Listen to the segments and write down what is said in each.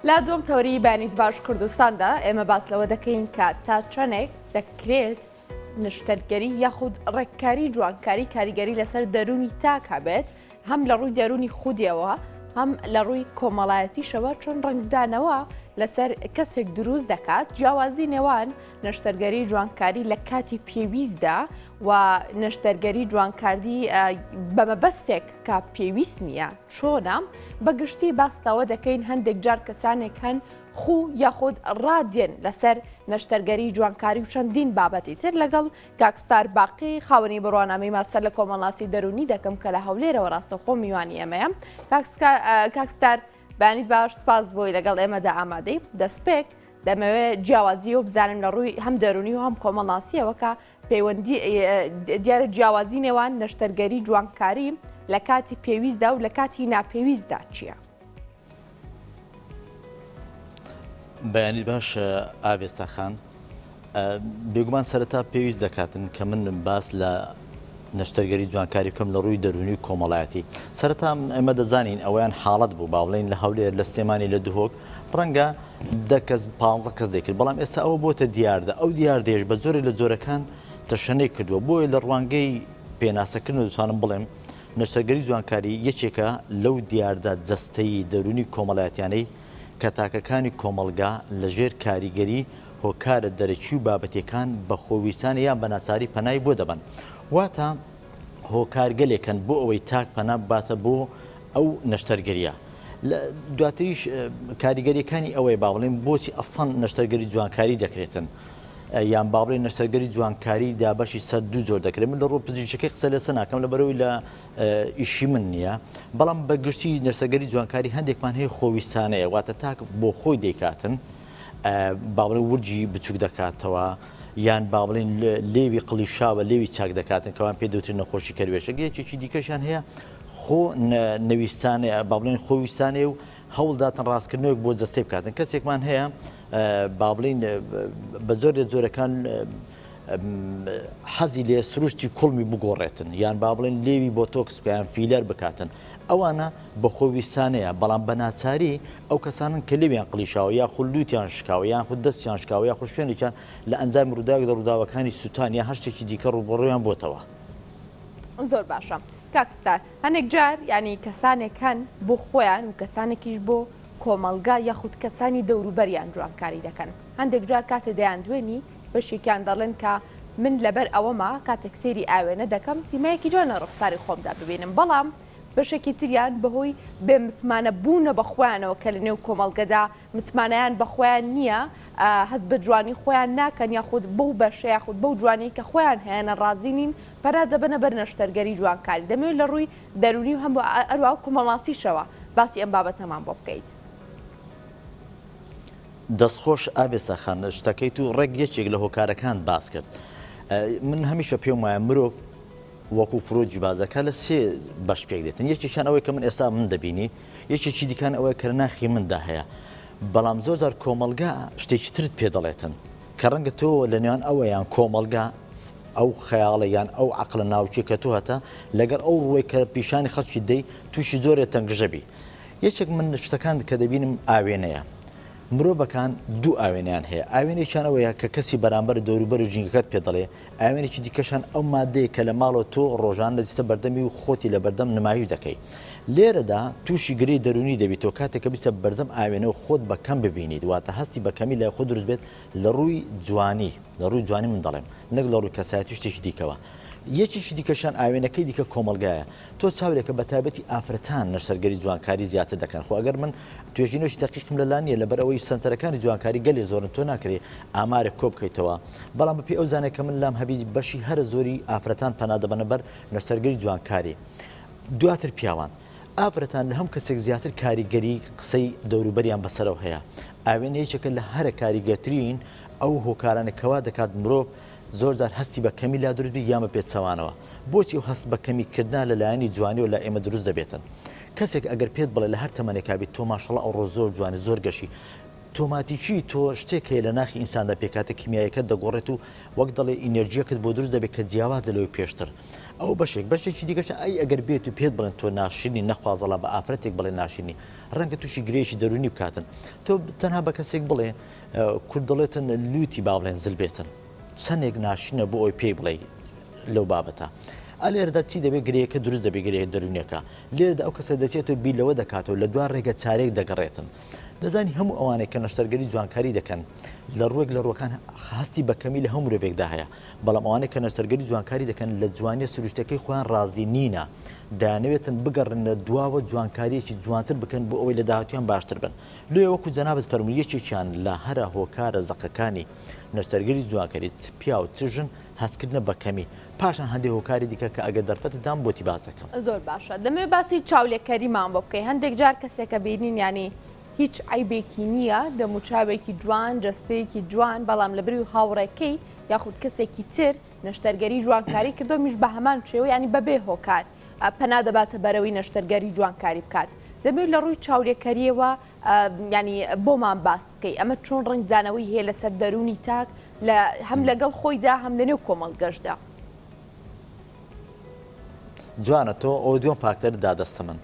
لا دوم تەوەری بانیت باش کوردستاندا ئێمە باس لەوە دەکەین کە تا چەندێک دەکرێت نشتەرگەری یاخود ڕێککاری جوانکاری کاریگەری لەسەر دەرونی تاکا بێت هەم لە ڕووی دەرونی خودیەوە هەم لە ڕووی کۆمەڵایەتیشەوە چۆن ڕنگدانەوە لەسەر کەسێک دروست دەکات جیاوازی نێوان نەشتەرگەری جوانکاری لە کاتی پێویستدا و نەشتەرگەری جوانکاردی بەمەبەستێک کە پێویست نییە چۆنە بەگشتی باستەوە دەکەین هەندێک جار کەسانێک هەن خوو یاخود ڕادێن لەسەر نەشتەرگەری جوانکاری و چەندین بابەتی تر لەگەڵ کاکستار باقی خاوەنی بڕوانامەی ماستەر لە کۆمەڵاسی دەرونی دەکەم کە لە هەولێرەوە ڕاستەخۆ میوانی ئێمەیە کاکستار بانیت باش سپاس بۆی لەگەڵ ئێمەدا ئامادەی دەستپێک دەمەوێت جیاوازی و بزانم لە ڕووی هەم دەرونی و هەم کۆمەڵاسیەوە کە پەیوەندی دیارە جیاوازی نێوان نەشتەرگەری جوانکاری لە کاتی پێویستدا و لە کاتی ناپێویستدا چییە؟ بەیانی باش ئاوێستا خان بێگومان سەرەتا پێویست دەکاتن کە من باس لە نەشتەرگەری جوانکاری بکەم لە ڕووی دەرونی و کۆمەڵایەتی سەرەتا ئێمە دەزانین ئەویان حاڵەت بوو با بڵێن لە هەولێر لە سلێمانی لە دهۆک ڕەنگە 10 کەس 15 کەس دەکرد بەڵام ئێستا ئەوە بۆتە دیاردە ئەو دیاردێش بە زۆری لە زۆرەکان تەشەنەی کردووە بۆیە لە ڕوانگەی پێناسەکردن و دەتوانم بڵێم نەشتەرگەری جوانکاری یەکێکە لەو دیاردە جەستەی دەرونی کۆمەڵایەتیانەی کە تاکەکانی کۆمەلگا لەژێر کاریگەری هۆکارە دەرەکی و بابەتەکان بە خۆویستان یان بە ناچاری پەنای بۆ دەبن واتە هۆکارگەلێکن بۆ ئەوەی تاک پەنا باتە بۆ ئەو نەشتەرگەریە دواتریش کاریگەریەکانی ئەوەی با بڵێن بۆچی ئەسڵان نەشتەرگەری جوانکاری دەکرێتن یان با بڵێن نەشتەرگەری جوانکاری دابەشی سەر دوو زۆر دەکرێت من لە ڕۆ پزیشکەکەی قسە لەسەر ناکەم لە بەرەوەی لە ئیشی من نییە بەڵام بەگشتی نەشتەرگەری جوانکاری هەندێکمان هەیە خۆویستانەیە واتە تاک بۆ خۆی دەیکاتن با بڵێن ورجی بچووک دەکاتەوە یان با بڵێن لێوی قڵی شاوە لێوی چاک دەکاتن کەوان پێ دەوترێت نەخۆشی کەروێشک یەکێکی دیکەشان هەیە خۆ نەویستانەیە با بڵێن خۆویستانێ و هەوڵداتن ڕاستکردنەوەک بۆ جەستەی بکاتن کەسێکمان هەیە با بڵێن بە زۆرێک حەزی لێ سروشتی کوڵمی بگۆڕێتن یان با بڵێن لێوی بۆ تۆکس بکەیان فیلەر بکاتن ئەوانە بە خۆویستانەیە بەڵام بە ناچاری ئەو کەسانن کە لێویان قلیشاوە یا خولووتیان شکاوە یان خود دەستیان شکاوە یا خوشێنێکیان لە ئەنجامی ڕووداوێک لە ڕووداوەکانی سووتان یا هەشتێکی دیکە ڕوبڕۆیان بۆتەوە زۆر باشە کاکستار هەندێک جار ینی کەسانێک هەن بۆ خۆیان و کەسانێکیش بۆ کۆمەلگا یاخود کەسانی دەوروبەریان جوانکاری دەکەن هەندێک جار کاتە دەیان دوێنی بەشێکیان دەڵێن کە من لەبەر ئەوەما کاتێک سێری ئاوێنە دەکەم سیمایەکی جوانە ڕوخساری خۆمدا ببینم بەڵام بەشێکی تریان بەهۆی بێ متمانە بوونە بە خۆیانەوە کە لە نێو کۆمەڵگەدا متمانەیان بە خۆیان نییە هەست بە جوانی خۆیان ناکەن یاخود بەو بەشە یاخود بەو جوانی کە خۆیان هەیەە ڕازی نین پەرا دەبنە بەر نەشتەرگەری جوانکاری دەمەوێت لە ڕووی دەرونی و هەم ئەروە کۆمەڵاسیشەوە باسی ئەم بابەتەمان بۆ بکەیت دەستخۆش ئابێستا خان شتەکەیت و ڕێک یەکێک لە هۆکارەکان باس کرد من هەمیشە پێم وایە مرۆڤ وەکو فرۆجی بازەکە لە سێ بەش پێک دێتن یەکێکیان ئەوەی کە من ئێستا من دەبینی یەکێکی دیکان ئەوەیە کە ناخی مندا هەیە بەڵام زۆر زار کۆمەلگا شتێکی ترت پێ دەڵێتن کە ڕەنگە تۆ لە نێوان ئەوەیان کۆمەلگا ئەو خەیاڵە یان ئەو عەقڵە ناوچی کە تۆ هەتە لەگەر ئەو ڕووی کە پیشانی خەڵکی دەی تووشی زۆرێ تەنگژەبی یەکێک من شتەکان کە دەبینم ئاوێنەیە مرۆڤەکان دوو ئاوێنیان هەیە ئاوێنێکیان ئەوەیە کە کەسی بەرامبەر دەوروبەر و جینگەکەت پێ دەڵێ ئاوێنێکی دیکەشان ئەو مادەیە کە لە ماڵەوە تۆ ڕۆژان لەجستە بەردەمی و خۆتی لە بەردەم نمایش دەکەی لێرەدا تووشی گرەی دەرونی دەبێت تۆ کاتێککە بیستە بەردەم ئاوێنەوە خۆت بەکەم ببینیت واتە هەستی بەکەمی لای خۆ دروست بێت لە ڕووی جوانی لە ڕووی جوانی من دەڵێم نەک لە ڕووی کەسایەتی شتێکی دیکەوە یەکێکی دیکەشان ئاوێنەکەی دیکە کۆمەلگایە تۆ چاورێکە بە تایبەتی ئافرەتان نەشتەرگەری جوانکاری زیاتر دەکەن خۆ ئەگەر من توێژینەوەی دەقیقم لەلا نیە لەبەر ئەوەی سنتەرەکانی جوانکاری گەلێ زۆرن تۆ ناکرێ ئامارێک کۆ بکەیتەوە بەڵام بەپێی ئەو زانێک کە من لام هەبی بەشی هەرە زۆری ئافرەتان پەنا دەبەنە بەر نەشتەرگەری جوانکاری دواتر پیاوان ئافرەتان لە هەم کەسێک زیاتر کاریگەری قسەی دەوروبەریان بەسەرەوە هەیە ئاوێنەیەکێکە لە هەرە کاریگەرترین ئەو هۆکارانەکەوا دەکات مرۆڤ زۆر جار هەستی بە کەمی لا دروست بی یامە پێچەوانەوە بۆچی ئەو هەست بە کەمیکردنا لەلایەنی جوانی و لە ئێمە دروست دەبێتن کەسێک ئەگەر پێت بڵێ لە هەر تەمەنێکابی تۆ ماشەڵڵا ئەو ڕۆ زۆر جوانی زۆر گەشی تۆماتیکی تۆ شتێک هەیە لە ناخی ئینساندا پێکاتە کیمیایەکە دەگۆڕێت و وەک دەڵێ ئینەرژیەکەت بۆ دروست دەبێت کە جیاوازە لەوەی پێشتر ئەو بەشێکی دیگەش ئەی ئەگەر بێت و پێت بڵێن تۆ ناشرینی نەخوازەڵا بە ئافرەتێک بڵێ ناشرینی ڕەنگە تووشی گرێشی دەرونی بکاتن تۆ تەنها بە کەسێک بڵێ کورد دەڵێتن لوتی با بڵێن زل بێتن سەنێک ناشینە بۆ ئەوی پێی بڵێ لەو بابەتە ئەلێرەدا چی دەبێت گرەیەکە دروست دەبێت گرەیە دەرونیەکە لێرەدا ئەو کەسە دەچێتەوە بیلەوە دەکاتەوە لە دوای ڕێگە چارێک دەگەڕێتن دەزانی هەموو ئەوانەی کە نەشتەرگەری جوانکاری دەکەن لە ڕوێک لە ڕوەکان هەستی بەکەمی لە هەموو مرۆڤێکدا هەیە بەڵام ئەوانەی کە نەشتەرگەری جوانکاری دەکەن لە جوانیە سروشتەکەی خۆیان ڕازی نینە دەیانەوێتن بگەڕنە دواوە جوانکاریەکی جوانتر بکەن بۆ ئەوەی لە داهاتویان باشتر بن لێ وەکو جەنابەت فەرموویەکێکیان لە هەرە هۆکارە زەقەکانی نەشتەرگەری جوانکاری پیا و چژن هەستکردنە بەکەمی پاشان هەندێک هۆکاری دیکە کە ئەگەر دەرفەتدام بۆتی باز دەکەم زۆر باشە دەمێ باسی چاولێکەریمان بۆ بکەی هەندێک جار کەسێکە بینین ینی هیچ عیبێکی نییە دەموچاوێکی جوان جستەیەکی جوان بەڵام لە بری و هاوڕێکەی یاخود کەسێکی تر نەشتەرگەری جوانکاری کردو میش بە هەمان شێوە ینی بەبێ هۆکار پەنا دەباتە بەرەوەی نەشتەرگەری جوانکاری بکات دەبێت لە ڕووی چاولێکەریەوە ینی بۆمان باس بکەی ئەمە چۆن ڕنگدانەوەی هەیە لەسەر دەرونی تاک هەم لەگەڵ خۆیدا هەم لەنێو کۆمەڵگەشتدا جوانە تۆ ئەو دوم فاکتەر دادەستە من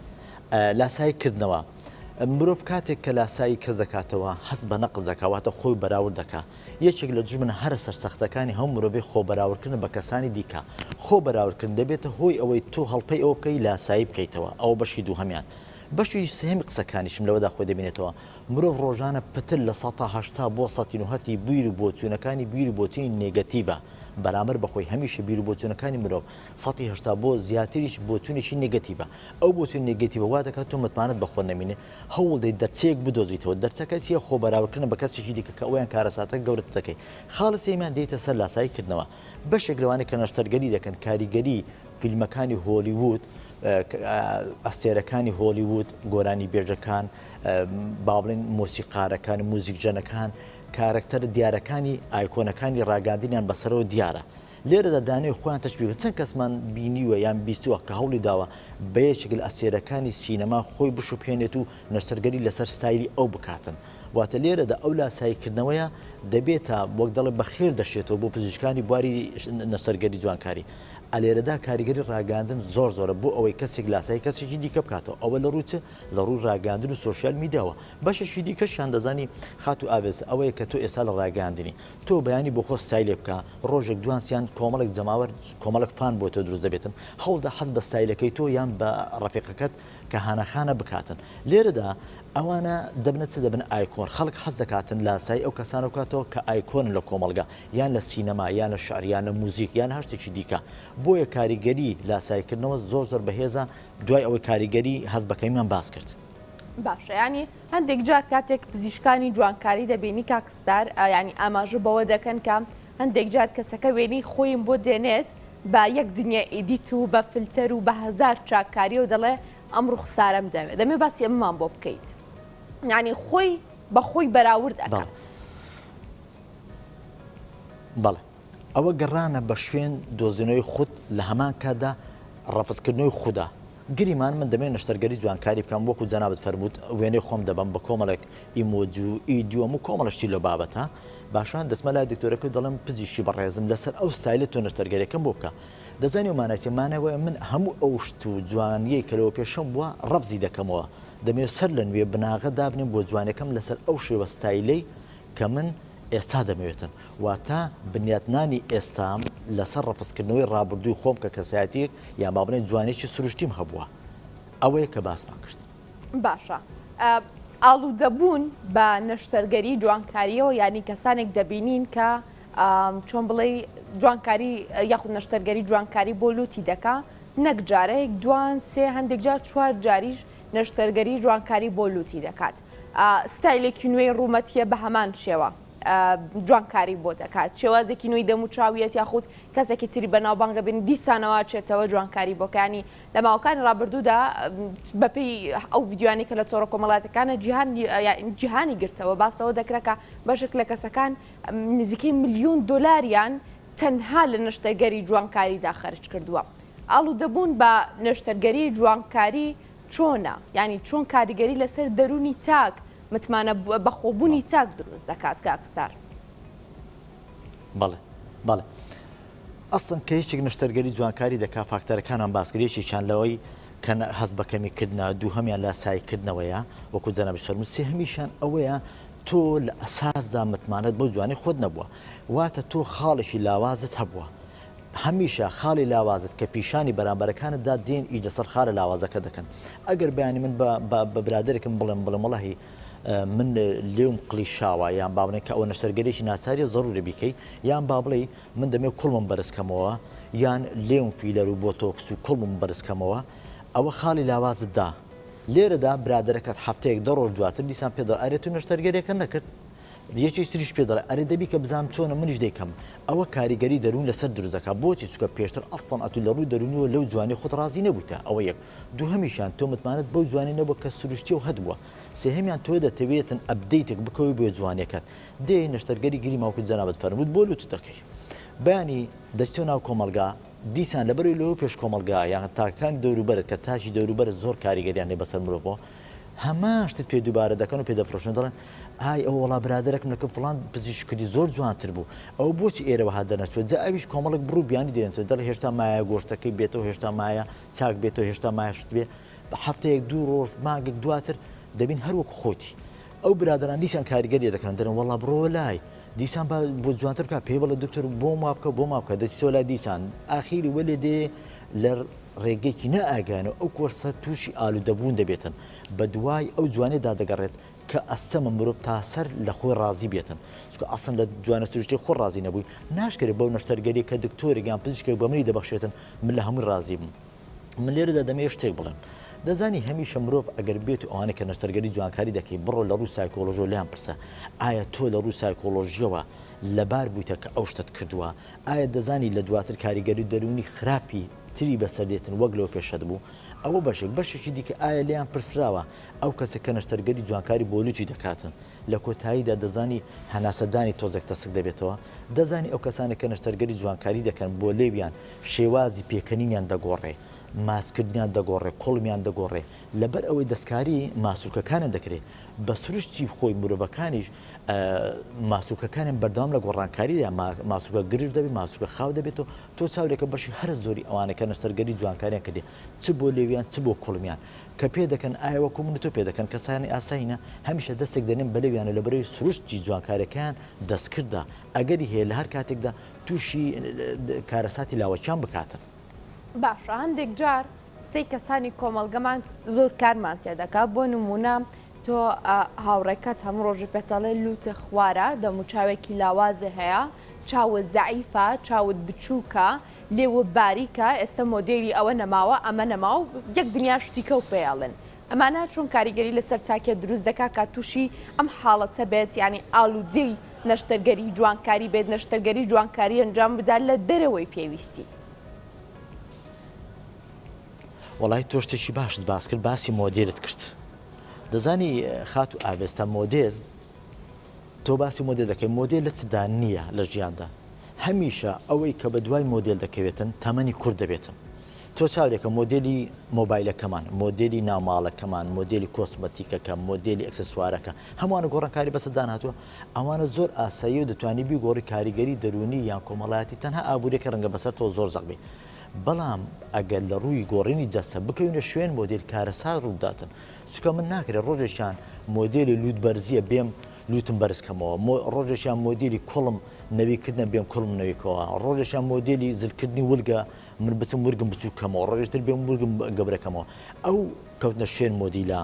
لاسایی کردنەوە مرۆڤ کاتێک کە لاسایی کەس دەکاتەوە هەست بە نەقز دەکاتە خۆی بەراورد دەکات یەکێک لە جمن هەرە سەرسەختەکانی هەموو مرۆڤی خۆ بەراوردکردن بە کەسانی دیکە خۆ بەراوردکردن دەبێتە هۆی ئەوەی تۆ هەڵپەی ئەو بکەی لاسایی بکەیتەوە ئەو بەشی دووهەمیان بەشی سێمی قسەکانیشم لەوەدا خۆی دەبینێتەوە مرۆڤ ڕۆژانە پتر لە 1970 بۆ 1970 بیر و بۆچوونەکانی بیر و بۆچوونی نێگەتیڤە بەرامبەر بەخۆی هەمیشە بیر و بۆچوونەکانی مرۆڤ 1970 بۆ زیاتریش بۆچوونێکی نێگەتیڤە ئەو بۆچوون نێگەتیڤە وا دەکات تۆ متمانەت بەخۆ نەمینێ هەوڵ دەیت دەرچەیەک بدۆزیتەوە دەرچەکە چیە خۆ بەراوردکردن بە کەسێکی دیکە کە ئەویان کارەساتە گەورت دەکەی خاڵ سێمیان دێتە سەر لاساییکردنەوە بەشێک لەوانەیە کە نەشتەرگەری دەکەن کاریگەری فیلمەکانی هۆلیوود ئەستێرەکانی هۆلیوود گۆرانی بێژەکان با بڵێن مۆسیقارەکان موزیکجەنەکان کارکتەر دیارەکانی ئایکۆنەکانی ڕاگاندنیان بەسەرەوە دیارە لێرەدا دانەوەی خۆیان تەشبیه چەند کەسمان بینیوە یان بیستووە کە هەوڵی داوە بە یەکێک لە ئەستێرەکانی سینەما خۆی بشوپێنێت و نەشتەرگەری لەسەر ستایلی ئەو بکاتن واتە لێرەدا ئەو لاساییکردنەوەیە دەبێتە وەک دەڵێ بەخێر دەشێتەوە بۆ پزیشکانی بواری نەشتەرگەری جوانکاری ئەلێرەدا کاریگەری ڕاگاندن زۆر زۆرە بۆ ئەوەی کەسێک لاسایی کەسێکی دیکە بکاتەوە ئەوە لە ڕووچە لە ڕووی ڕاگاندن و سوۆسیال میدیاوە بەشێکی دیکەشیان دەزانی خات و ئاوێست ئەوەیە کە تۆ ئێستا لە ڕاگاندنی تۆ بەیانی بۆ خۆ ستایلێ بکە ڕۆژێک دوانسیان کۆمەڵێک جەماوەر کۆمەڵک فان بۆ تۆ دروست دەبێتن هەوڵدا حەز بە ستایلەکەی تۆ یان بە ڕەفیقەکەت کە هانەخانە بکاتن لێرەدا ئەوانە دەبنە چ دەبن ئایکۆن خەڵک حەز دەکاتن لاسایی ئەو کەسانە بکاتەوە کە ئایکۆن لە کۆمەلگا یان لە سینەما یان لە شعر یان لە موزیک یان هەر شتێکی دیکە بۆیە کاریگەری لاساییکردنەوە زۆر زۆر بەهێزە دوای ئەوەی کاریگەری هەز بەکەیمان باس کرد باشە ینی هەندێک جار کاتێک پزیشکانی جوانکاری دەبینی کاکستار ینی ئاماژە بەوە دەکەن کە هەندێک جار کەسەکە وێنی خۆیم بۆ دێنێت بە یەک دنیا ئیدیت و بە فلتەر و بە هەزار چاکاری و دەڵێ ئەم ڕوخسارەم دەوێت دەمێ باسی ئەمەمان بۆ بکەیت ینی خۆی بە خۆی بەراورد ئەکات بەڵێ ئەوە گەڕانە بە شوێن دۆزینەوەی خود لە هەمان کاتدا ڕەفزکردنەوەی خوددا گریمان من دەمێت نەشتەرگەری جوانکاری بکەم وەکو جەنابەت فەرمووت وێنەی خۆم دەبم بە کۆمەڵێک ئیمۆجی و ئیدیۆم و کۆمەڵشتی لە بابەتە باشان دەسمە لای دکتۆرەکە دەڵم پزیشکی بەڕێزم لەسەر ئەو ستایلە تۆ نەشتەرگەریەکەم بۆ بکە دەزانی ومانەتیمانەوەی من هەموو ئەو شت و جوانیەی کەلەوە پێشم بووە ڕەفزی دەکەمەوە دەمێت سەر لە نوێ بناغە دابنێم بۆ جوانەکەم لەسەر ئەو شێوە ستایلەی کە من ئێستا دەمەوێتن واتە بنیاتنانی ئێستام لەسەر ڕەفزکردنەوەی ڕابردووی خۆم کە کەسایەتێک یان با بڵێن جوانێکی سروشتیم هەبووە ئەوەیە کە باسمان کرد باشە ئاڵوودەبوون بە نەشتەرگەری جوانکاریەوە ینی کەسانێک دەبینین کە چۆن بڵێ جوانکاری یاخود نەشتەرگەری جوانکاری بۆ لوتی دەکا نەک جارەیەک دوان سێ هەندێک جار چوار جاریش نەشتەرگەری جوانکاری بۆ لوتی دەکات ستایلێکی نوێی ڕوومەتیە بە هەمان شێوە جوانکاری بۆ دەکات شێوازێکی نوێی دەموچاویەت یاخود کەسێکی تری بەناوبانگە بین دیسانەوە چێتەوە جوانکاری بۆکانی لە ماوەکانی ڕابردوودا بەپێی ئەو ڤیددیوانی کە لە چۆرە کۆمەڵاتەکانە جیهانی گرتەوە باسەوە دەکرێکە بەشێک لە کەسەکان نزیکەی ملیۆن دۆلاریان تەنها لە نەشتەرگەری جوانکاریدا خەرج کردووە ئاڵوودەبوون بە نەشتەرگەری جوانکاری چۆنە ینی چۆن کاریگەری لەسەر دەرونی تاک متمانە بەخۆبوونی چاک دروست دەکات کاکستار. بەڵێ بەڵێ ئەسڵن کە هیچێک نەشتەرگەری جوانکاری دەکا فاکتەرەکانان باسکرێکیشان لەوەی کە هەست بەکەمیکردنا دوو هەمیان لە سایکردنەوەیە وەکو جەنابی فەرمووی سێهەمیشان ئەوەیە تۆ لە ئەساسدا متمانەت بۆ جوانی خۆت نەبووە واتە تۆ خاڵێکی لاوازت هەبووە هەمیشە خاڵی لاوازت کە پیشانی بەرامبەرەکانتدا دێن ئیجە سەر خارە لاوازەکە دەکەن ئەگەر بەیانی من بە برادێکم بڵێم وەڵاهی من لێم قلیشاوە یان با بڵێن کە ئەوە نەشتەرگەرێکی ناچاریە ضرورە بیکەی یان با بڵێ من دەمێ کوڵمم بەرزکەمەوە یان لێم فیلەر و بۆتۆکس و کوڵمم بەرزکەمەوە ئەوە خاڵی لاوازتدا لێرەدا برادەرەکەت هەفتەیەک دەڕۆژ دواتر دیسان پێدا ئەرێت و نەشتەرگەرێکە نەکرد یەکی تریش پێ دەڵێ ئەرێ دەبی کە بزانم چۆنە منیش دەیکەم ئەوە کاریگەری دەروون لەسەر دروستەکە بۆچی چکە پێشتر ئەسڵەن ئەتو لە ڕووی دەرونیەوە لەو جوانی خۆت ڕازی نەبووتە ئەوە یەک دوو هەمیشان تۆ متمانەت بەو جوانی نەبووە کە سروشتی و هەدبووە سێهەمیان تۆ دەتەوێتن ئەپدەیتێک بکەوی بۆ جوانەکەت دێ نەشتەرگەری گیری ماوکو جەنابەت فەرمووت بۆ لوتو دەکەی بەیانی دەستۆ ناو کۆمەلگا دیسان لەبەرەوەی لەوە پێش کۆمەلگا یان تاکان دەوروبەرت کە تاشی دەوروبەرت زۆر کاریگەریان لێ بەسەر مرۆڤەوە هەمان شتت پێ دووبارە دەکەن و پێدەفرۆشن دەڵێن ئای ئەو وڵا برادەرەکم لەکەم فڵان پزیشکردی زۆر جوانتر بوو ئەو بۆچی ئێرەوە ها دەنەچێت جا ئەویش کۆمەڵک بڕوو بیانی دێنێت دەڵ هێشتا مایە گۆشتەکەی بێتەوە هێشتا مایە چاک بێتەوە هێشتا مایە شت بێ بە هەفتەیەک دوو ڕۆژ مانگێک دواتر دەبین هەروەک خۆتی ئەو برادران دیسان کاریگەری دەکەن دەرن وەڵا بڕۆ لای دیسان بۆ جوانتر بکە پێی بڵێ دکتۆر بۆ مابکە بۆ مابکە دەچی سۆ لای دیسان ئاخیری وەلێ دێ لە ڕێگەیەکی نەئاگانە ئەو کۆرسە تووشی ئالوودەبوون دەبێتن بە دوای ئەو جوانێدا دەگەڕێت کە ئەستەمە مرۆڤ تا سەر لە خۆی ڕازی بێتن چکە ئەسن لە جوانە سروشتی خۆ ڕازی نەبووی ناشکرێت بەو نەشتەرگەری کە دکتۆرێکیان پزیشکێک بە منی دەبەخشێتن من لە هەمووی ڕازی بم من لێرەدا دەمێ شتێک بڵێم دەزانی هەمیشە مرۆڤ ئەگەر بێت و ئەوانە کە نەشتەرگەری جوانکاری دەکەی بڕۆ لە ڕوو سایکۆلۆژیۆ لیان پرسە ئایا تۆ لە ڕوو سایکۆلۆژیەوە لەبار بوویتە کە ئەو شتت کردووە ئایا دەزانی لە دواتر کاریگەری دەرونی خراپی تری بەسەردێتن وەک لەوە پێشەد بوو ئەوە بەشێکی دیکە ئایا لیان پرسراوە ئەو کەسێک کە نەشتەرگەری جوانکاری بۆ لوتی دەکاتن لە کۆتاییدا دەزانی هەناسەدانی تۆزێک تەسک دەبێتەوە دەزانی ئەو کەسانێک کە نەشتەرگەری جوانکاری دەکەن بۆ لێویان شێوازی پێکەنینیان دەگۆڕێ ماسکردنیان دەگۆڕێ کۆڵمیان دەگۆڕێ لەبەر ئەوەی دەستکاری ماسوولکەکانیان دەکرێت بە سروشتی خۆی مرۆڤەکانیش ماسوولکەکانیان بەردەوام لە گۆڕانکاریدا ماسوولکە گرژ دەبێت ماسوولکە خاو دەبێتەوە تۆ چاورێکە بەشی هەر زۆری ئەوانەکە نەشتەرگەری جوانکاریان کردێ چ بۆ لێویان چ بۆ کۆڵمیان کە پێ دەکەن ئایا وەکو من تۆ پێ دەکەن کەسانی ئاساینە هەمیشە دەستێک دەنێن بە لێویانە لەبەرەوەی سروشتی جوانکارەکان دەستکرددا ئەگەری هەیە لە هەر کاتێکدا تووشی کارەساتی لاوەچیان بکاتن باشە هەندێک جار سەی کەسانی کۆمەڵگەمان زۆر کارمان تێدەکا بۆ نمونە تۆ هاوڕێکەت هەموو ڕۆژی پێتەڵێ لوتە خوارە دەموچاوێکی لاوازە هەیە چاوە زەعیفە چاوت بچووکە لێوە باریکە ئێستا مۆدێری ئەوە نەماوە ئەمە نەماوە یەک دنیا شتیکە و پێیاڵن ئەمانە چۆن کاریگەری لەسەر تاکێ دروست دەکا کە تووشی ئەم حاڵەتە بێت ینی ئالوودەی نەشتەرگەری جوانکاری بێت نەشتەرگەری جوانکاری ئەنجام بدات لە دەرەوەی پێویستی وڵای تۆ شتێکی باشت باس کرد باسی مۆدێرت کرد دەزانی خات و ئاوێستا مۆدێر تۆ باسی مۆدێل دەکەی مۆدێل لە چدا نییە لە ژیاندا هەمیشە ئەوەی کە بە دوای مۆدێل دەکەوێتن تەمەنی کورد دەبێتن تۆ چاورێکە مۆدێلی مۆبایلەکەمان مۆدێلی ناوماڵەکەمان مۆدێلی کۆسمەتیکەکە مۆدێلی ئەکسسوارەکە هەمووانە گۆڕانکاری بەسەدان هاتووە ئەوانە زۆر ئاسایی و دەتوانی بیگۆڕی کاریگەری دەرونی یان کۆمەڵایەتی تەنها ئابوورێکە ڕەنگە بەسەر تۆ زۆر زەقبی بەڵام ئەگەر لە ڕووی گۆڕینی جەستە بکەوینە شوێن مۆدیل کارەسات ڕووداتن چکە من ناکرێت ڕۆژێکیان مۆدیلی لوت بەرزیە بێم لوتم بەرزکەمەوە ڕۆژێکیان مۆدیلی کوڵم نەویکردنە بێم کوڵم نەویکەوە ڕۆژێکیان مۆدیلی زلکردنی ورگە من بچم ورگم بچووکەمەوە ڕۆژێتر بێم ورگم گەبرەکەمەوە ئەو کەوتنە شوێن مۆدیلا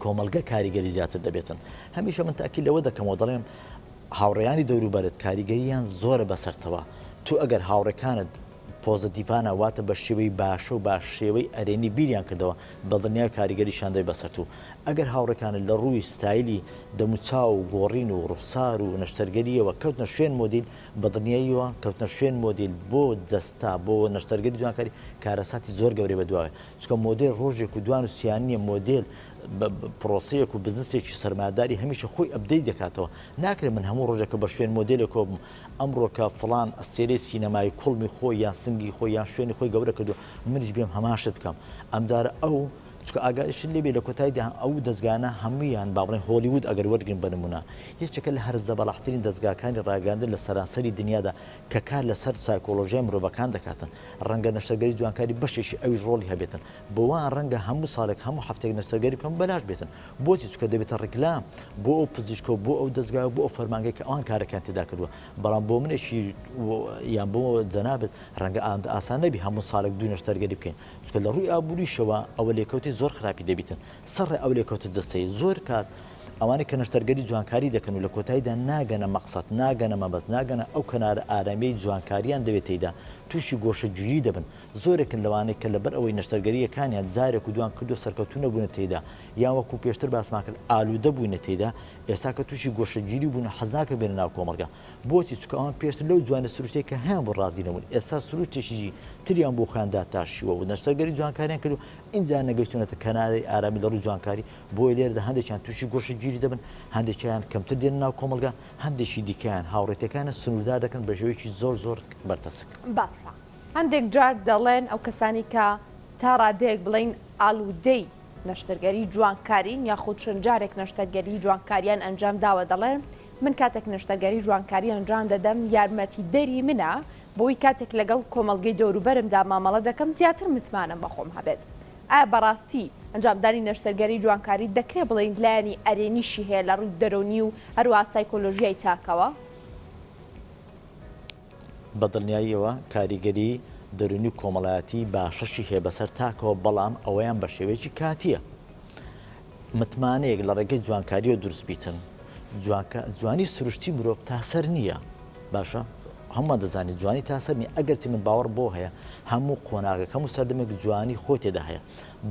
کۆمەلگە کاریگەری زیاتر دەبێتن هەمیشە من تاکی لەوە دەکەمەوە دەڵێم هاوڕێیانی دەوروبەرت کاریگەریان زۆرە بەسەرتەوە تو ئەگەر هاوڕێکانت پۆزتیڤانە واتە بە شێوەی باشە و باش شێوەی ئەرێنی بیریان کردەوە بەڵدنیای کاریگەری شاندەی بەسەرت و ئەگەر هاوڕەکانت لە ڕووی ستایلی دەموچاو و گۆڕین و ڕوخسار و نەشتەرگەریەوە کەوتنە شوێن مۆدیل بەدنیاییەوە کەوتنە شوێن مۆدیل بۆ جەستا بۆ نەشتەرگەری جوانکاری کارەساتی زۆر گەورەی بەدواوێ چکە مۆدل ڕۆژێک و دوان و سیانیە مۆدل پرۆسەیەک و بزنسێکی سەرماداری هەمیشە خۆی ئەبدەیت دەکاتەوە ناکرێت من هەموو ڕۆژێکە بە شوێن مۆدلێک کۆبم ئەمڕۆکە فڵان ئەستێرەی سینەمای کوڵمی خۆی یان سنگی خۆی یان شوێنی خۆی گەورە کردو منیش بێم هەماشت بکەم ئەمجارە ئەو چکە ئاگایشت لێبێ لە کۆتاییدا ئەو دەستگانە هەمویان با بڵێن هۆلیوود ئەگەر وەرگن بە نمونە هیچێکە لە هەر زەبەڵەحترین دەستگاکانی ڕاگەاندن لە سەرانسەری دنیادا کە کار لەسەر سایکۆلۆژیای مرۆڤەکان دەکاتن ڕەنگە نەشتەرگەری جوانکاری بەشێکی ئەویش ڕۆڵی هەبێتن بۆوان ڕەنگە هەموو ساڵێک هەموو هەفتێک نەشتەرگەری بکەم بەلاش بێتن بۆچی چکە دەبێتە ڕێکلام بۆ ئەو پزیشکۆ بۆ ئەو دەستگا بۆ ئەو فەرمانگەی کە ئەوان کارەکان تێدا کردووە بەڵام بۆ منێکی یان بۆ جەنابەت ڕەنگە ئاسان نەبی هەموو ساڵێک دوو نەشتەرگەری بکەین چکە لە ڕووی ئابووریشەوە ئەوە لێکەوتی زۆر خراپی دەبیتن سەڕێ ئەو لێکەوتە جستەی زۆر کات ئەوانەی کە نەشتەرگەری جوانکاری دەکەن و لە کۆتاییدا ناگەنە مەقسەد ناگەنە مەبەست ناگەنە ئەو کەنارە ئارامیەی جوانکاریان دەوێت تێیدا تووشی گۆشەگیری دەبن زۆرێکن لەوانەیە کە لەبەر ئەوەی نەشتەرگەریەکانیان جارێک و دوان کردو سەرکەوتو نەبوونە تێیدا یان وەکو پێشتر باسمان کرد ئالوودە بووینە تێیدا ئێستا کە تووشی گۆشەگیری بوون حەزناکە بێنە ناو کۆمەلگا بۆچی چکە ئەوان پێشتر لەو جوانە سروشتێک کە هەیان بۆ ڕازی نەبوون ئێستا سروشتێکی تریان بۆ خوێندا تاشیوە و نەشتەرگەری جوانکاریان کرد و اینجا نەگەیشتونەتە کەناری ئارامی لە ڕووی جوانکاری بۆی لێرەدا هەندێکیان تووشی گۆشەگیری دەبن هەندێکیان کەمتر دێن ناو کۆمەلگا هەندێکی دیکەیان هاوڕێتەکانە سنووردار دەکەن بە شێوەیەکی زۆر زۆر بەرتەسک باشە هەندێک جار دەڵێن ئەو کەسانی کە تا ڕادەیەک بڵین ئالوودەی نەشتەرگەری جوانکارین یاخود چەند جارێک نەشتەرگەری جوانکاریان ئەنجام داوە دەڵێن من کاتێک نەشتەرگەری جوانکاری ئەنجام دەدەم یارمەتی دەری منە بۆی کاتێک لەگەڵ کۆمەلگەی دەوروبەرمدا مامەڵە دەکەم زیاتر متمانم بەخۆم هەبێت ئایا بەڕاستی ئەنجامدانی نەشتەرگەری جوانکاری دەکرێت بڵین لایەنی ئەرێنیشی هەیە لە ڕووی دەرۆنی و هەروە سایکۆلۆژیای تاکەوە بەدڵنیاییەوە کاریگەری دەرونی و کۆمەڵایەتی باشەشی هەیە بەسەر تاکەوە بەڵام ئەوەیان بە شێوەیەکی کاتیە متمانەیەک لە ڕێگەی جوانکاریەوە دروست بیتن جوانی سروشتی مرۆڤ تاسەر نییە باشە هەمووان دەزانێت جوانی تاسەر نیە ئەگەرچی من باوەڕ بۆ هەیە هەموو قۆناغێک هەموو سەردەمێک جوانی خۆ تێدا هەیە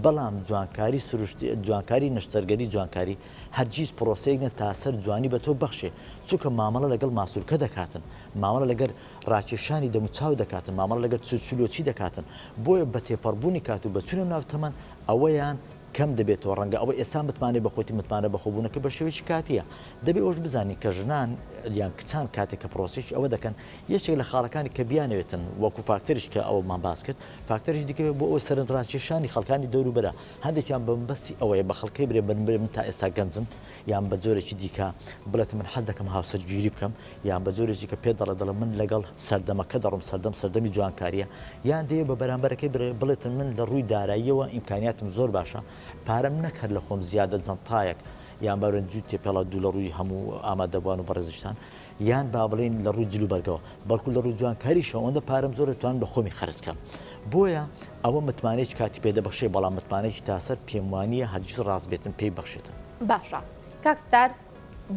بەڵام جوانکاری سروشتی جوانکاری نەشتەرگەری جوانکاری هەرگیز پرۆسەیەک نە تاسەر جوانی بە تۆ بەخشێ چونکە مامەڵە لەگەڵ ماسوولکە دەکاتن مامەڵە لەگەر ڕاکێشانی دەموچاو دەکاتن مامەڵە لەگەر چلۆچی دەکاتن بۆیە بە تێپەڕبوونی کات و بە چونە ناوتەمان ئەوەیان کەم دەبێتەوە ڕەنگە ئەوە ئێستا متمانێ بەخۆتی متمانە بەخۆبوونەکە بە شێوەیەکی کاتیە دەبێت ئەوش بزانی کە ژنان یان کچان کاتێک کە پرۆسێکی ئەوە دەکەن یەکێک لە خاڵەکانی کە بیانەوێتن وەکو فاکتەریش کە ئەومان باس کرد فاکتەریش دیکەوێت بۆ ئەو سەرنجڕاکێشانی خەڵکانی دەوروبەرە هەندێکیان بەمبەستی ئەوەیە بە خەڵکەی برێ بنبێ من تا ئێستا گەنجم یان بە جۆرێکی دیکە بڵێت من حەز دەکەم هاوسەرگیری بکەم یان بە جۆرێکی کە پێ دەڵێ من لەگەڵ سەردەمەکە دەڕۆم سەردەمی جوانکاریە یان دەیە بە بەرامبەرەکەی بڵێت من لە ڕووی داراییەوە ئیمکانیاتم زۆر باشە پارەم نەکرد لە خۆم زیادە جەنتایەک یان بەرەن جووت تێپێڵە دوو لە ڕووی هەموو ئامادەبووان و بەڕێزیشتان یان با بڵێن لە ڕووی جلو بەرگەوە بەڵکو لە ڕووی جوانکاریشەوە ئەوەندە پارەم زۆر دەتوان بە خۆمی خەرجکەم بۆیە ئەوە متمانەیەکی کاتی پێدەبەخشێ بەڵام متمانەیەکی تاسەر پێم وانییە هەرگیز ڕاست بێتن پێی بەخشێتن باشە کاکستار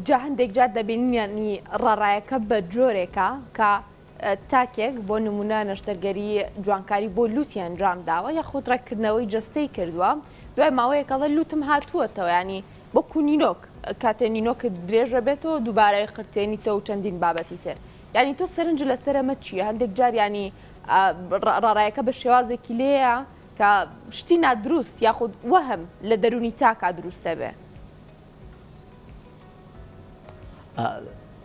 جا هەندێک جار دەبینیانی ڕێڕایەکە بە جۆرێکە کە تاکێک بۆ نمونە نەشتەرگەری جوانکاری بۆ لوتی ئەنجام داوە یاخود ڕێککردنەوەی جستەی کردووە دوای ماوەیەکەڵە لوتم هاتووەتەوە ینی وەکو نینۆک کاتێ نینۆکت درێژە بێتەوە دووبارەی قرتێنیتەوە و چەندین بابەتی تر ینی تۆ سەرنج لەسەرەمە چیە هەندێک جار ینی ڕێڕایەکە بە شێوازێکی لێیە کە شتی نادروست یاخود وەهم لە دەرونی تاکا دروستە بێ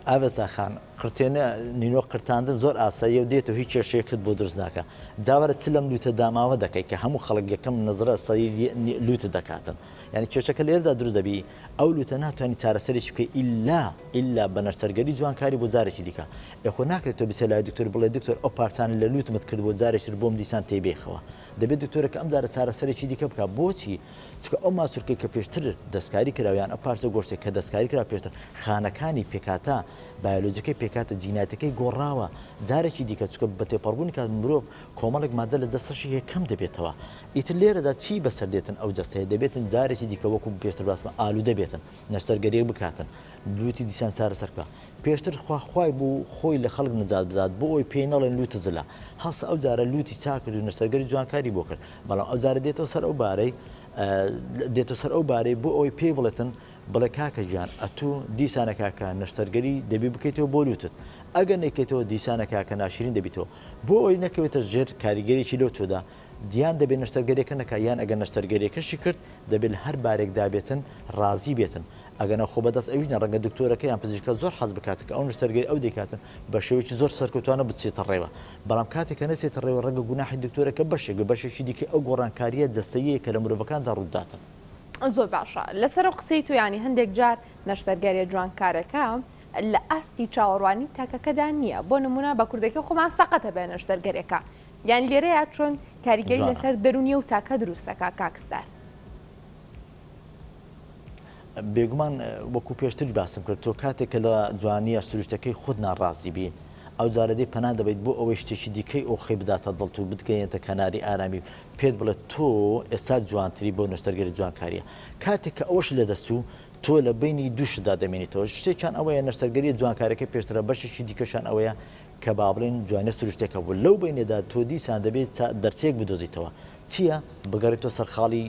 ئاوێزاخان قرتێنە نینۆ قرتاندن زۆر ئاساییە و دێتەوە هیچ کێشەیەکت بۆ دروست ناکە جاوەرە چ لەم لوتە داماوە دەکەی کە هەموو خەڵک یەکەم نظرە سەری لوتە دەکاتن یعنی کێشەکە لێرەدا دروست دەبی ئەو لوتە ناتوانانی چارەسەرێکی بکەی ئیلا بە نەشتەرگەری جوانکاری بۆ جارێکی دیکە ئێخۆ ناکرێت تۆ بیسە لای دکتۆر بڵێ دکتۆر ئەو پارچانە لە لوتمت کرد بۆ جارێکی بۆم دیسان تێبێخەوە دەبێت دکتۆرەکە ئەم جارە چارەسەرێکی دیکە بکە بۆچی چکە ئەو ماسوولکەی کە پێشتر دەستکاری کراویان ئەو پارچە گۆشتێک کە دەستکاری کرا پێشتر خانەکانی پێکاتە بایۆلۆجیەکەی پێکاتە جیناتەکەی گۆڕاوە جارێکی دیکە چکە بە تێپەڕبوونی کات مرۆڤ کۆمەڵێک مادە لە جەستەشی یەکەم دەبێتەوە ئیتر لێرەدا چی بەسەر دێتن ئەو جەستەیە دەبێتن جارێکی دیکە وەکو پێشتر باسمە ئالوودە بێتن نەشتەرگەریەک بکاتن لوتی دیسان چارەسەر بکە پێشتر خوای بوو خۆی لە خەڵک نجات بدات بۆ ئەوی پێی نەڵێن لوتە زلە هەڵسە ئەو جارە لوتی چاکرد و نەشتەرگەری جوانکاری بۆ کرد بەڵام ئەو جارە دێتەوە سەر ئەو بارەی بۆ ئەوی پێی بڵێتن بڵێ کاکە گیان ئەتوو دیسانە کاکە نەشتەرگەری دەبی بکەیتەوە بۆ لوتت ئەگەر نەکەیتەوە دیسانە کاکە ناشرین دەبیتەوە بۆ ئەوی نەکەوێتە ژێر کاریگەریی لەو تۆدا دییان دەبێت نەشتەرگەریەکە نەکە یان ئەگەر نەشتەرگەریەکەشی کرد دەبێت هەر بارێک دابێتن ڕازی بێتن ئەگەنە خۆ بەدەست ئەویش ڕەنگە دکتۆرەکەیان پزیشکە زۆر حەز بکاتەکە ئەو نشتەرگەری ئەو دەکاتن بە شێوەیەکی زۆر سەرکەوتوانە بچێتە ڕێوە بەڵام کاتێککە نەچێتە ڕێوە ڕەنگە گوناحی دکتۆرەکە بەشێک بەشێکی دیکە ئەو گۆڕانکاریە جەستەیە کە لە مرۆڤەکاندا ڕووداتن. زۆر باشە لەسەر و قسەی تو ینی هەندێک جار نەشتەرگەریە جوانکارەکە لە ئاستی چاوەڕوانی تاکەکەدا نییە بۆ نمونە بە کوردەکە خۆمان سەقەتە بێ نەشتەرگەریەکە یان لێرەیە چۆن کاریگەری لەسەر دەرونیە و تاکە دروستەکە کاکستار. بێگومان وەکو پێشتر باسم کرد تۆ کاتێک کە لە جوانیە سروشتەکەی خود ناڕازی بی ئەو جارەدەی پەنا دەبێت بۆ ئەوەی شتێکی دیکەی ئەو خەی بداتە دڵت و بتگەێنێتە کەناری ئارامی پێت بڵێت تۆ ئێستا جوانتری بۆ نەشتەرگەری جوانکاریە کاتێک کە ئەوش لەدەسوو تۆ لە بینی دووشدا دەمێنیتەوە شتێکیان ئەوەیە نەشتەرگەری جوانکارەکەی پێشترە بەشێکی دیکەشان ئەوەیە کە با بڵێن جوانە سروشتێکە بوو لەو بینێدا تۆ دیسان دەبێت دەرچێک بدۆزیتەوە چییە بگەڕێتەوە سەرخاڵی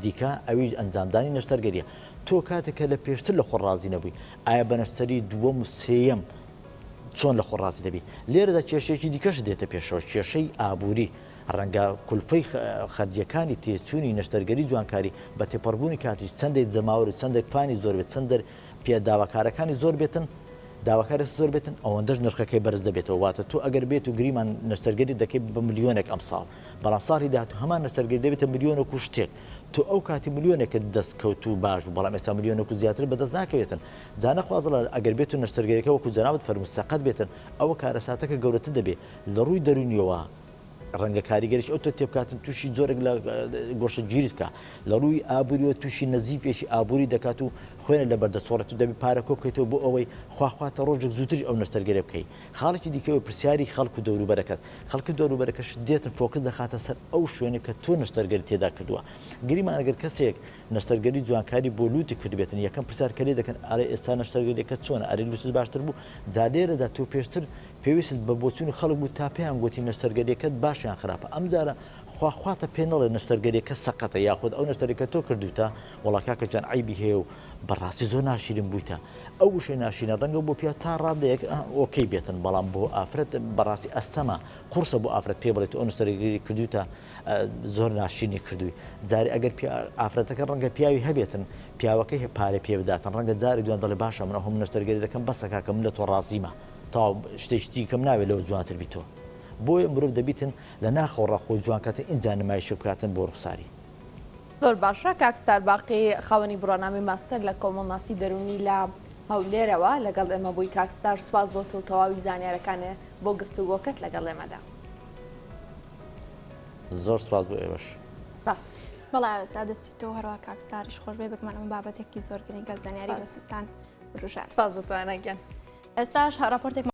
دیکە ئەویش ئەنجامدانی نەشتەرگەریە تۆ کاتێکە لە پێشتر لە خۆڕازی نەبووی ئایا بەنەشتەری دووەم و سێەم چۆن لە خۆڕازی دەبی لێرەدا کێشێکی دیکەش دێتە پێشەوە کێشەی ئابووری ڕەنگە کولفەی خەرجیەکانی تێچوونی نەشتەرگەری جوانکاری بە تێپەڕبوونی کاتیش چەندێک جەماوە چەندێک فانی زۆر بێت چەندەر پێداواکارەکانی زۆر بێتن داواکارە زۆر بێتن ئەوەندەش نرخەکەی بەرز دەبێتەوە واتە تۆ ئەگەر بێت و گریمان نەشتەرگەری دەکەی بە ملیۆنێک ئەم ساڵ بەڵام ساڵی داهاتوو هەمان نەشتەرگەری دەبێتە ملیۆنێک و شتێک تۆ ئەو کاتی ملیۆنێکت دەستکەوت و باش و بەڵام ئێستا ملیۆنێک و زیاتر بەدەست ناکەوێتن جانە خوازڵە ئەگەر بێت و نەشتەرگەریەکە وەکو جەنابەت فەرمووسەقەت بێتن ئەوە کارەساتەکە گەورەتر دەبێت لە ڕووی دەرونیەوە ڕەنگە کاریگەریش ئەو تۆ تێبکاتن تووشی جۆرێک لە گۆشە گیریت بکە لە ڕووی ئابووریەوە تووشی نەزیفێکی ئابووری دەکات و خوێنە لە بەردەسۆڕێت و دەبی پارە کۆ بکەیتەوە بۆ ئەوەی خواخواتە ڕۆژێک زووتر ئەو نەشتەرگەرە بکەیت خاڵێکی دیکەوە پرسیاری خەڵکو دەوروبەرەکەت خەڵکی دەوروبەرەکەش دێتن فۆکس دەخاتە سەر ئەو شوێنێک کە تۆ نەشتەرگەری تێدا کردووە گریمان ئەگەر کەسێک نەشتەرگەری جوانکاری بۆ لوتی کردبێتن یەکەم پرسیارکەری دەکەن ئارێ ئێستا نەشتەرگەریەکە چۆنە ئەرێ لوست باشتر بوو جادێرەدا تۆ پێشتر پێویست بە بۆچوون خەڵک بوو تا پێیان گوتی نەشتەرگەریەکەت باشیان خراپە ئەم جارە خواخواتە پێنەڵێ نەشتەرگەریەکە سەقەتە یاخود ئەو نەشتەرێکە تۆ کردوتە وڵاکاکە جان عیبی هەیە و بەڕاستی زۆر ناشیرن بوویتە ئەو وشەی ناشینە ڕەنگە بۆ پێ تا ڕادەیەک ئۆکەی بێتن بەڵام بۆ ئافرەت بەڕاستی ئەستەما قورسە بۆ ئافرەت پێ بڵێت ئەو نەشتەرگەری کردوتە زۆر ناشینی کردووی جارێ ئەگەر ئافرەتەکە ڕەنگە پیاوی هەبێتن پیاوەکەی پارێ پێ بداتن ڕەنگە جارێک دوان دەڵێ باشە منە هەم نەشتەرگەری دەکەم بەسەکە کە من لە تۆ ڕازیمە تا شتێکی کەم ناوێت لەو جوانتر بیتەوە بۆیە مرۆڤ دەبیتن لە ناخەوڕە خۆی جوانکاتە ئینجا نمایش بکاتن بۆ ڕوخساری زۆر باشە کاکستار باقی خاوەنی بڕۆنامی ماستەر لە کۆمەڵناسی دەرونی لە هەولێرەوە لەگەڵ ئێمە بووی کاکستار سواز بۆ تۆ تەواوی زانیارەکانە بۆ گفتوگۆکەت لەگەڵ ئێمەدا زۆر سواز بۆ ئێوەش بەڵا ئێستا دەستی تۆ هەروە کاکستاریش خۆش بێ بکمانەوە بابەتێکی زۆر گرنگە زانیاری بە سوبتان ڕژات سواز بۆ توانەگەن ئێستاش هەراپۆرتێک